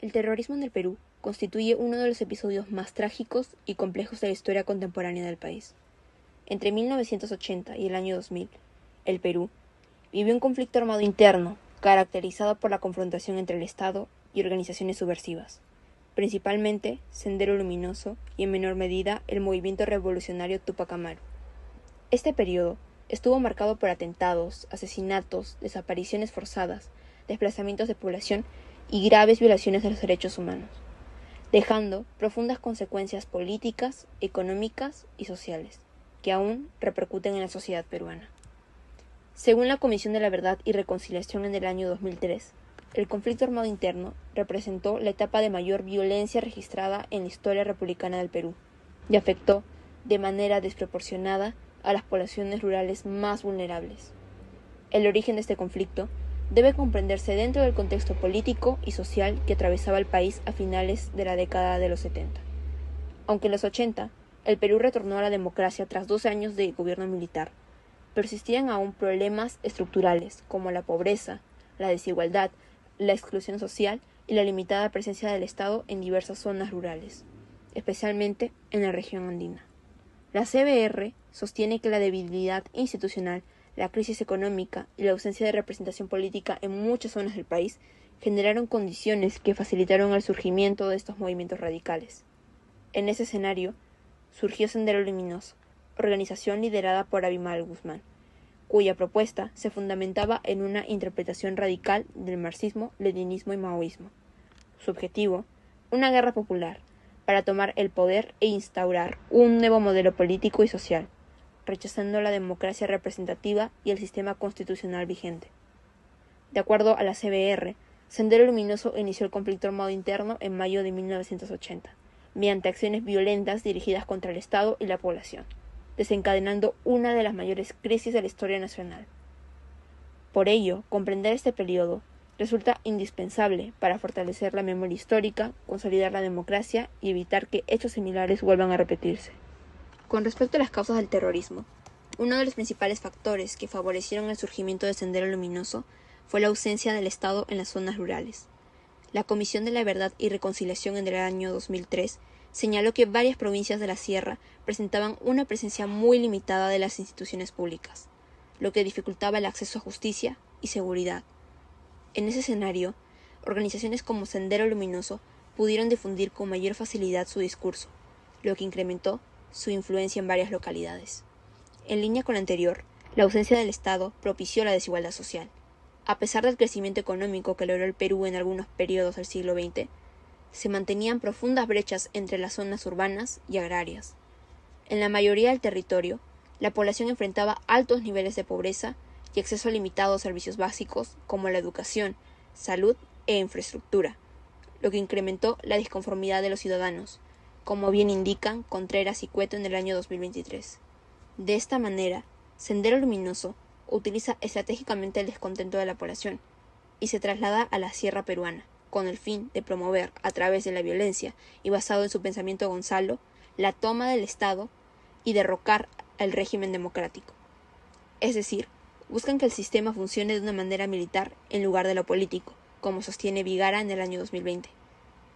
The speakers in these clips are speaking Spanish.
El terrorismo en el Perú constituye uno de los episodios más trágicos y complejos de la historia contemporánea del país. Entre 1980 y el año 2000, el Perú vivió un conflicto armado interno caracterizado por la confrontación entre el Estado y organizaciones subversivas, principalmente Sendero Luminoso y en menor medida el movimiento revolucionario Tupac Amaru. Este periodo estuvo marcado por atentados, asesinatos, desapariciones forzadas, desplazamientos de población y graves violaciones de los derechos humanos, dejando profundas consecuencias políticas, económicas y sociales, que aún repercuten en la sociedad peruana. Según la Comisión de la Verdad y Reconciliación en el año 2003, el conflicto armado interno representó la etapa de mayor violencia registrada en la historia republicana del Perú y afectó de manera desproporcionada a las poblaciones rurales más vulnerables. El origen de este conflicto debe comprenderse dentro del contexto político y social que atravesaba el país a finales de la década de los 70. Aunque en los 80 el Perú retornó a la democracia tras 12 años de gobierno militar, persistían aún problemas estructurales como la pobreza, la desigualdad, la exclusión social y la limitada presencia del Estado en diversas zonas rurales, especialmente en la región andina. La CBR sostiene que la debilidad institucional, la crisis económica y la ausencia de representación política en muchas zonas del país generaron condiciones que facilitaron el surgimiento de estos movimientos radicales. En ese escenario, surgió Sendero Luminoso, organización liderada por Abimael Guzmán, cuya propuesta se fundamentaba en una interpretación radical del marxismo, leninismo y maoísmo. Su objetivo, una guerra popular, para tomar el poder e instaurar un nuevo modelo político y social, rechazando la democracia representativa y el sistema constitucional vigente. De acuerdo a la CBR, Sendero Luminoso inició el conflicto armado interno en mayo de 1980, mediante acciones violentas dirigidas contra el Estado y la población, desencadenando una de las mayores crisis de la historia nacional. Por ello, comprender este periodo resulta indispensable para fortalecer la memoria histórica, consolidar la democracia y evitar que hechos similares vuelvan a repetirse. Con respecto a las causas del terrorismo, uno de los principales factores que favorecieron el surgimiento de Sendero Luminoso fue la ausencia del Estado en las zonas rurales. La Comisión de la Verdad y Reconciliación en el año 2003 señaló que varias provincias de la Sierra presentaban una presencia muy limitada de las instituciones públicas, lo que dificultaba el acceso a justicia y seguridad. En ese escenario, organizaciones como Sendero Luminoso pudieron difundir con mayor facilidad su discurso, lo que incrementó su influencia en varias localidades. En línea con lo anterior, la ausencia del Estado propició la desigualdad social. A pesar del crecimiento económico que logró el Perú en algunos periodos del siglo XX, se mantenían profundas brechas entre las zonas urbanas y agrarias. En la mayoría del territorio, la población enfrentaba altos niveles de pobreza y acceso limitado a servicios básicos como la educación, salud e infraestructura, lo que incrementó la disconformidad de los ciudadanos, como bien indican Contreras y Cueto en el año 2023. De esta manera, Sendero Luminoso utiliza estratégicamente el descontento de la población y se traslada a la sierra peruana, con el fin de promover, a través de la violencia y basado en su pensamiento Gonzalo, la toma del Estado y derrocar al régimen democrático. Es decir, buscan que el sistema funcione de una manera militar en lugar de lo político, como sostiene Vigara en el año 2020.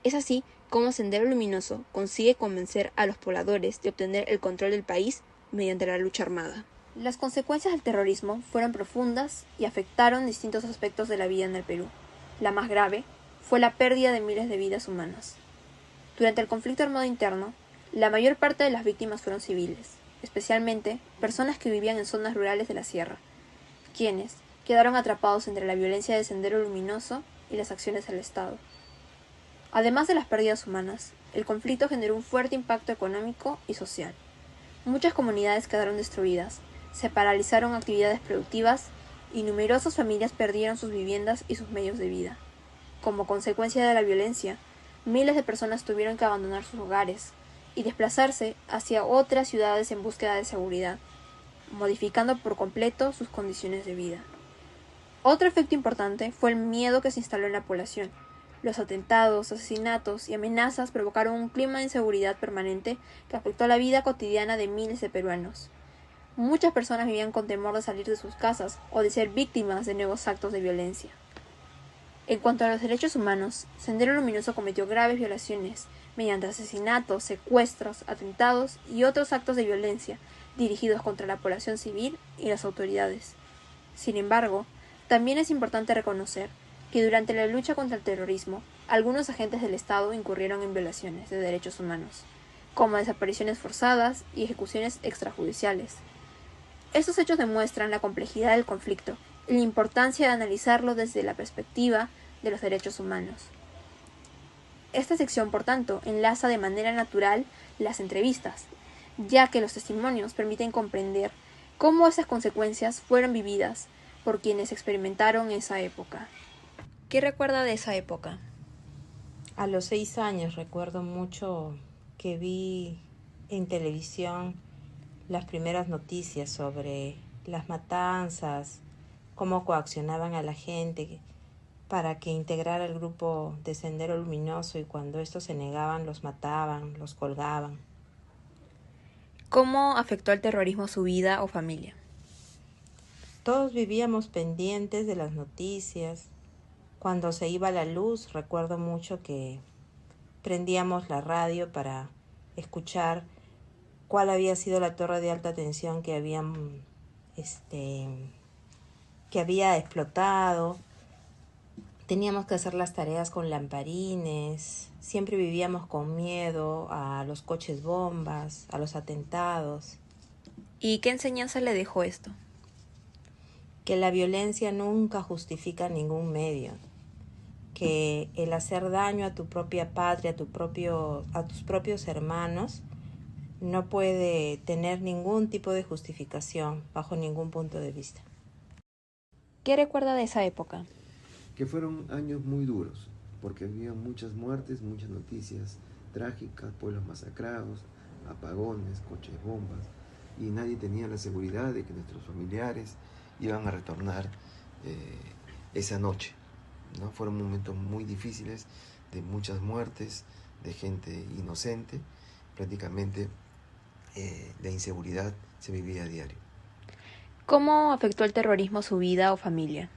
Es así como Sendero Luminoso consigue convencer a los pobladores de obtener el control del país mediante la lucha armada. Las consecuencias del terrorismo fueron profundas y afectaron distintos aspectos de la vida en el Perú. La más grave fue la pérdida de miles de vidas humanas. Durante el conflicto armado interno, la mayor parte de las víctimas fueron civiles, especialmente personas que vivían en zonas rurales de la sierra, quienes quedaron atrapados entre la violencia de Sendero Luminoso y las acciones del Estado. Además de las pérdidas humanas, el conflicto generó un fuerte impacto económico y social. Muchas comunidades quedaron destruidas, se paralizaron actividades productivas y numerosas familias perdieron sus viviendas y sus medios de vida. Como consecuencia de la violencia, miles de personas tuvieron que abandonar sus hogares y desplazarse hacia otras ciudades en búsqueda de seguridad, modificando por completo sus condiciones de vida. Otro efecto importante fue el miedo que se instaló en la población. Los atentados, asesinatos y amenazas provocaron un clima de inseguridad permanente que afectó la vida cotidiana de miles de peruanos. Muchas personas vivían con temor de salir de sus casas o de ser víctimas de nuevos actos de violencia. En cuanto a los derechos humanos, Sendero Luminoso cometió graves violaciones mediante asesinatos, secuestros, atentados y otros actos de violencia dirigidos contra la población civil y las autoridades. Sin embargo, también es importante reconocer que durante la lucha contra el terrorismo, algunos agentes del Estado incurrieron en violaciones de derechos humanos, como desapariciones forzadas y ejecuciones extrajudiciales. Estos hechos demuestran la complejidad del conflicto y la importancia de analizarlo desde la perspectiva de los derechos humanos. Esta sección, por tanto, enlaza de manera natural las entrevistas, ya que los testimonios permiten comprender cómo esas consecuencias fueron vividas por quienes experimentaron esa época. ¿Qué recuerda de esa época? A los 6 años recuerdo mucho que vi en televisión las primeras noticias sobre las matanzas, cómo coaccionaban a la gente para que integrara el grupo de Sendero Luminoso, y cuando estos se negaban los mataban, los colgaban. ¿Cómo afectó el terrorismo a su vida o familia? Todos vivíamos pendientes de las noticias. Cuando se iba la luz, recuerdo mucho que prendíamos la radio para escuchar cuál había sido la torre de alta tensión que había explotado. Teníamos que hacer las tareas con lamparines. Siempre vivíamos con miedo a los coches bombas, a los atentados. ¿Y qué enseñanza le dejó esto? Que la violencia nunca justifica ningún medio. Que el hacer daño a tu propia patria, a tus propios hermanos, no puede tener ningún tipo de justificación bajo ningún punto de vista. ¿Qué recuerda de esa época? Que fueron años muy duros, porque había muchas muertes, muchas noticias trágicas, pueblos masacrados, apagones, coches bombas, y nadie tenía la seguridad de que nuestros familiares iban a retornar esa noche, ¿no? Fueron momentos muy difíciles, de muchas muertes, de gente inocente. Prácticamente la inseguridad se vivía a diario. ¿Cómo afectó el terrorismo a su vida o familia?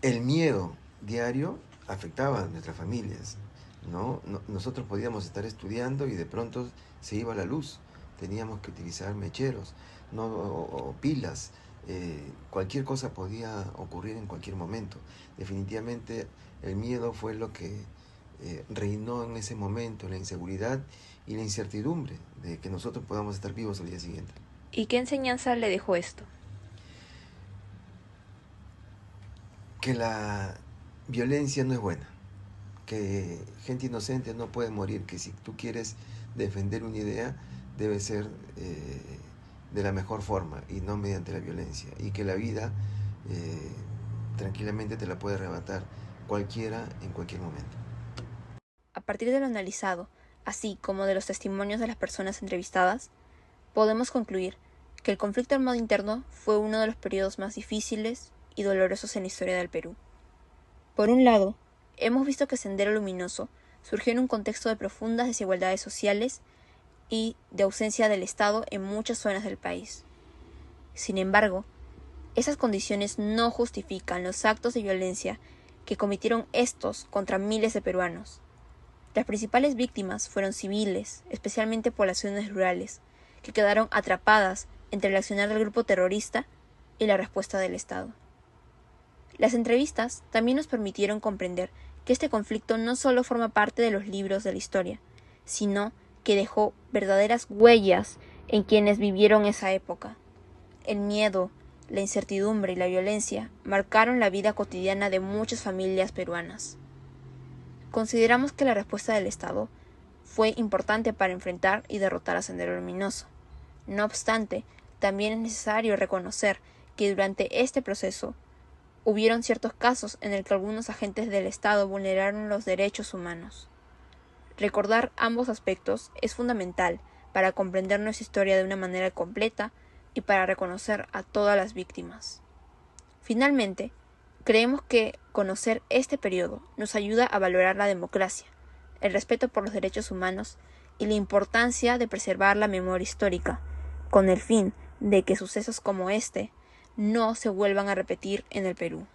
El miedo diario afectaba a nuestras familias, ¿no? Nosotros podíamos estar estudiando y de pronto se iba la luz. Teníamos que utilizar mecheros, o pilas. Cualquier cosa podía ocurrir en cualquier momento. Definitivamente el miedo fue lo que reinó en ese momento, la inseguridad y la incertidumbre de que nosotros podamos estar vivos al día siguiente. ¿Y qué enseñanza le dejó esto? Que la violencia no es buena, que gente inocente no puede morir, que si tú quieres defender una idea debe ser de la mejor forma y no mediante la violencia, y que la vida tranquilamente te la puede arrebatar cualquiera en cualquier momento. A partir de lo analizado, así como de los testimonios de las personas entrevistadas, podemos concluir que el conflicto armado interno fue uno de los periodos más difíciles y dolorosos en la historia del Perú. Por un lado, hemos visto que Sendero Luminoso surgió en un contexto de profundas desigualdades sociales y de ausencia del Estado en muchas zonas del país. Sin embargo, esas condiciones no justifican los actos de violencia que cometieron estos contra miles de peruanos. Las principales víctimas fueron civiles, especialmente poblaciones rurales, que quedaron atrapadas entre el accionar del grupo terrorista y la respuesta del Estado. Las entrevistas también nos permitieron comprender que este conflicto no solo forma parte de los libros de la historia, sino que dejó verdaderas huellas en quienes vivieron esa época. El miedo, la incertidumbre y la violencia marcaron la vida cotidiana de muchas familias peruanas. Consideramos que la respuesta del Estado fue importante para enfrentar y derrotar a Sendero Luminoso. No obstante, también es necesario reconocer que durante este proceso hubieron ciertos casos en el que algunos agentes del Estado vulneraron los derechos humanos. Recordar ambos aspectos es fundamental para comprender nuestra historia de una manera completa y para reconocer a todas las víctimas. Finalmente, creemos que conocer este periodo nos ayuda a valorar la democracia, el respeto por los derechos humanos y la importancia de preservar la memoria histórica, con el fin de que sucesos como este no se vuelvan a repetir en el Perú.